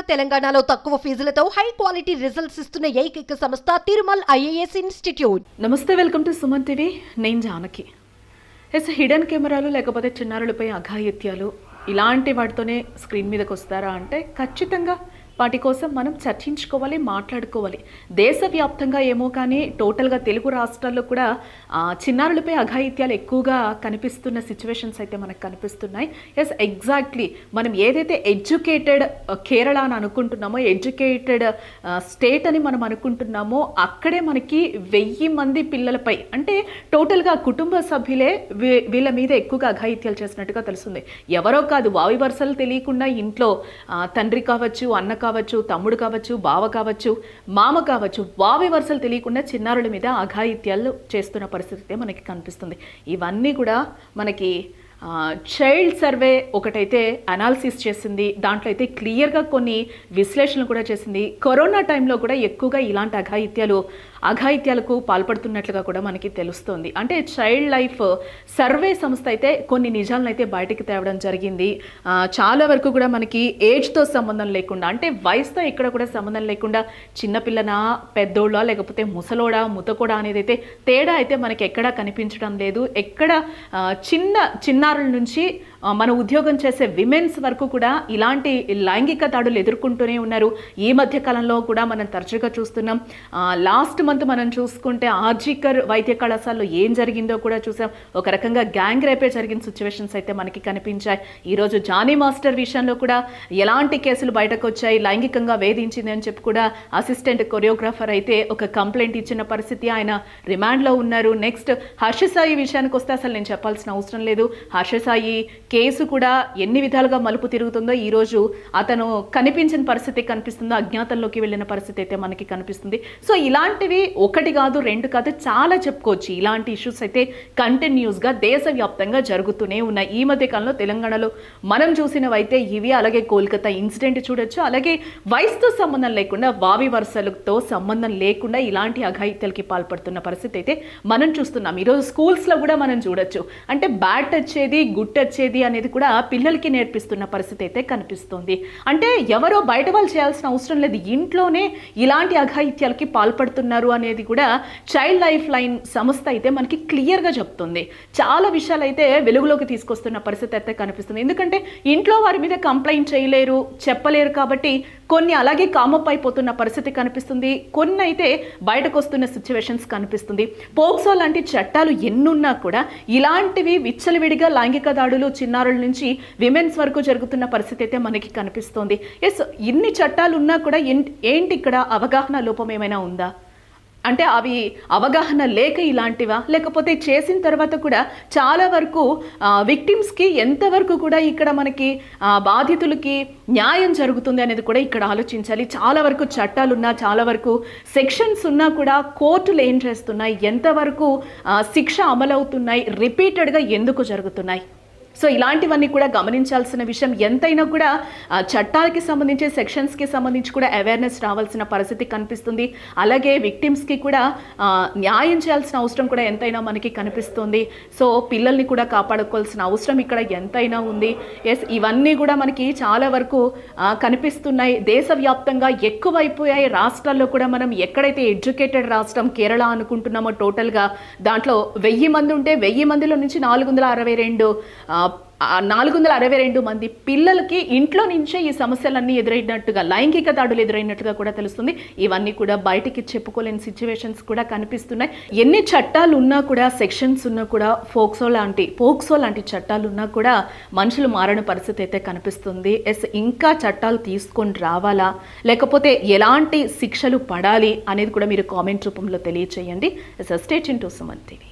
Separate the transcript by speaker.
Speaker 1: తెలంగాణలో తక్కువ ఫీజులతో high quality results ఇస్తున్న ఏకైక సంస్థ తిరుమల్ ఐఏఎస్ ఇన్స్టిట్యూట్.
Speaker 2: నమస్తే, వెల్కమ్ టు సుమన్ టీవీ. నేను జానకి. హిడెన్ కెమెరాలు లేకపోతే చిన్నారులపై అఘాయిత్యాలు ఇలాంటి వాటితోనే స్క్రీన్ మీదకి వస్తారా అంటే ఖచ్చితంగా వాటి కోసం మనం చర్చించుకోవాలి, మాట్లాడుకోవాలి. దేశవ్యాప్తంగా ఏమో కానీ టోటల్గా తెలుగు రాష్ట్రాల్లో కూడా చిన్నారులపై అఘాయిత్యాలు ఎక్కువగా కనిపిస్తున్న సిచ్యువేషన్స్ అయితే మనకు కనిపిస్తున్నాయి. ఎగ్జాక్ట్లీ మనం ఏదైతే ఎడ్యుకేటెడ్ కేరళ అని అనుకుంటున్నామో, ఎడ్యుకేటెడ్ స్టేట్ అని మనం అనుకుంటున్నామో, అక్కడే మనకి 1000 మంది పిల్లలపై అంటే టోటల్గా కుటుంబ సభ్యులే వీళ్ళ మీద ఎక్కువగా అఘాయిత్యాలు చేసినట్టుగా తెలుస్తుంది. ఎవరో కాదు, వావి వరుసలు తెలియకుండా ఇంట్లో తండ్రి కావచ్చు, అన్న కావచ్చు, తమ్ముడు కావచ్చు, బావ కావచ్చు, మామ కావచ్చు, వావి వరుసలు తెలియకుండా చిన్నారుల మీద అఘాయిత్యాలు చేస్తున్న పరిస్థితి మనకి కనిపిస్తుంది. ఇవన్నీ కూడా మనకి చైల్డ్ సర్వే ఒకటైతే అనాలిసిస్ చేసింది. దాంట్లో అయితే క్లియర్గా కొన్ని విశ్లేషణలు కూడా చేసింది. కరోనా టైంలో కూడా ఎక్కువగా ఇలాంటి అఘాయిత్యాలకు పాల్పడుతున్నట్లుగా కూడా మనకి తెలుస్తుంది. అంటే చైల్డ్ లైఫ్ సర్వే సంస్థ అయితే కొన్ని నిజాలను అయితే బయటికి తేవడం జరిగింది. చాలా వరకు కూడా మనకి ఏజ్తో సంబంధం లేకుండా, అంటే వయసుతో ఎక్కడ కూడా సంబంధం లేకుండా చిన్నపిల్లనా, పెద్దోళ్ళ, లేకపోతే ముసలోడా, ముతకోడా అనేది అయితే తేడా అయితే మనకి ఎక్కడా కనిపించడం లేదు. ఎక్కడ చిన్నారుల నుంచి మన ఉద్యోగం చేసే విమెన్స్ వరకు కూడా ఇలాంటి లైంగిక దాడులు ఎదుర్కొంటూనే ఉన్నారు. ఈ మధ్య కాలంలో కూడా మనం తరచుగా చూస్తున్నాం. లాస్ట్ మంత్ మనం చూసుకుంటే ఆర్జికర్ వైద్య కళాశాలలో ఏం జరిగిందో కూడా చూసాం. ఒక రకంగా గ్యాంగ్ రేపే జరిగిన సిచ్యువేషన్స్ అయితే మనకి కనిపించాయి. ఈరోజు జానీ మాస్టర్ విషయంలో కూడా ఎలాంటి కేసులు బయటకు వచ్చాయి, లైంగికంగా వేధించింది అని చెప్పి కూడా అసిస్టెంట్ కొరియోగ్రాఫర్ అయితే ఒక కంప్లైంట్ ఇచ్చిన పరిస్థితి, ఆయన రిమాండ్లో ఉన్నారు. నెక్స్ట్ హర్షసాయి విషయానికి వస్తే అసలు నేను చెప్పాల్సిన అవసరం లేదు. హర్షసాయి కేసు కూడా ఎన్ని విధాలుగా మలుపు తిరుగుతుందో, ఈరోజు అతను కనిపించిన పరిస్థితి కనిపిస్తుందో, అజ్ఞాతంలోకి వెళ్ళిన పరిస్థితి అయితే మనకి కనిపిస్తుంది. సో ఇలాంటివి ఒకటి కాదు, రెండు కాదు, చాలా చెప్పుకోవచ్చు. ఇలాంటి ఇష్యూస్ అయితే కంటిన్యూస్గా దేశవ్యాప్తంగా జరుగుతూనే ఉన్నాయి. ఈ మధ్య కాలంలో తెలంగాణలో మనం చూసినవైతే ఇవి, అలాగే కోల్కతా ఇన్సిడెంట్ చూడొచ్చు. అలాగే వయసుతో సంబంధం లేకుండా, వావి వరుసలతో సంబంధం లేకుండా ఇలాంటి అఘాయిత్యాలకి పాల్పడుతున్న పరిస్థితి అయితే మనం చూస్తున్నాం. ఈరోజు స్కూల్స్లో కూడా మనం చూడొచ్చు. అంటే బ్యాట్ వచ్చేది, గుట్ వచ్చేది అనేది కూడా పిల్లలకి నేర్పిస్తున్న పరిస్థితి అయితే కనిపిస్తుంది. అంటే ఎవరో బయట వాళ్ళు చేయాల్సిన అవసరం లేదు, ఇంట్లోనే ఇలాంటి అఘాయిత్యాలకి పాల్పడుతున్నారు అనేది కూడా చైల్డ్ లైఫ్ లైన్ సంస్థ అయితే మనకి క్లియర్గా చెప్తుంది. చాలా విషయాలు అయితే వెలుగులోకి తీసుకొస్తున్న పరిస్థితి అయితే కనిపిస్తుంది. ఎందుకంటే ఇంట్లో వారి మీద కంప్లైంట్ చేయలేరు, చెప్పలేరు కాబట్టి కొన్ని అలాగే కామప్ అయిపోతున్న పరిస్థితి కనిపిస్తుంది. కొన్ని అయితే బయటకు వస్తున్న సిచ్యువేషన్స్ కనిపిస్తుంది. పోక్సో లాంటి చట్టాలు ఎన్నున్నా కూడా ఇలాంటివి విచ్చలవిడిగా లైంగిక దాడులు చిన్నారుల నుంచి విమెన్స్ వరకు జరుగుతున్న పరిస్థితి అయితే మనకి కనిపిస్తుంది. ఇన్ని చట్టాలు ఉన్నా కూడా ఏంటి ఇక్కడ అవగాహన లోపం ఏమైనా ఉందా? అంటే అవి అవగాహన లేక ఇలాంటివా, లేకపోతే చేసిన తర్వాత కూడా చాలా వరకు విక్టిమ్స్కి ఎంతవరకు కూడా ఇక్కడ మనకి బాధితులకి న్యాయం జరుగుతుంది అనేది కూడా ఇక్కడ ఆలోచించాలి. చాలా వరకు చట్టాలు ఉన్నా, చాలా వరకు సెక్షన్స్ ఉన్నా కూడా కోర్టులు ఏం చేస్తున్నాయి, ఎంతవరకు శిక్ష అమలవుతున్నాయి, రిపీటెడ్గా ఎందుకు జరుగుతున్నాయి? సో ఇలాంటివన్నీ కూడా గమనించాల్సిన విషయం. ఎంతైనా కూడా చట్టాలకి సంబంధించి, సెక్షన్స్కి సంబంధించి కూడా అవేర్నెస్ రావాల్సిన పరిస్థితి కనిపిస్తుంది. అలాగే విక్టిమ్స్కి కూడా న్యాయం చేయాల్సిన అవసరం కూడా ఎంతైనా మనకి కనిపిస్తుంది. సో పిల్లల్ని కూడా కాపాడుకోవాల్సిన అవసరం ఇక్కడ ఎంతైనా ఉంది. ఇవన్నీ కూడా మనకి చాలా వరకు కనిపిస్తున్నాయి. దేశవ్యాప్తంగా ఎక్కువైపోయాయి. రాష్ట్రాల్లో కూడా మనం ఎక్కడైతే ఎడ్యుకేటెడ్ రాష్ట్రం కేరళ అనుకుంటున్నామో, టోటల్గా దాంట్లో 1000 మంది ఉంటే 1000 మందిలో నుంచి 462 మంది పిల్లలకి ఇంట్లో నుంచే ఈ సమస్యలన్నీ ఎదురైనట్టుగా, లైంగిక దాడులు ఎదురైనట్టుగా కూడా తెలుస్తుంది. ఇవన్నీ కూడా బయటికి చెప్పుకోలేని సిచ్యువేషన్స్ కూడా కనిపిస్తున్నాయి. ఎన్ని చట్టాలు ఉన్నా కూడా, సెక్షన్స్ ఉన్నా కూడా, పోక్సో లాంటి చట్టాలు ఉన్నా కూడా మనుషులు మారని పరిస్థితి అయితే కనిపిస్తుంది. ఇంకా చట్టాలు తీసుకొని రావాలా, లేకపోతే ఎలాంటి శిక్షలు పడాలి అనేది కూడా మీరు కామెంట్ రూపంలో తెలియచేయండి. Stay tuned to Suman TV.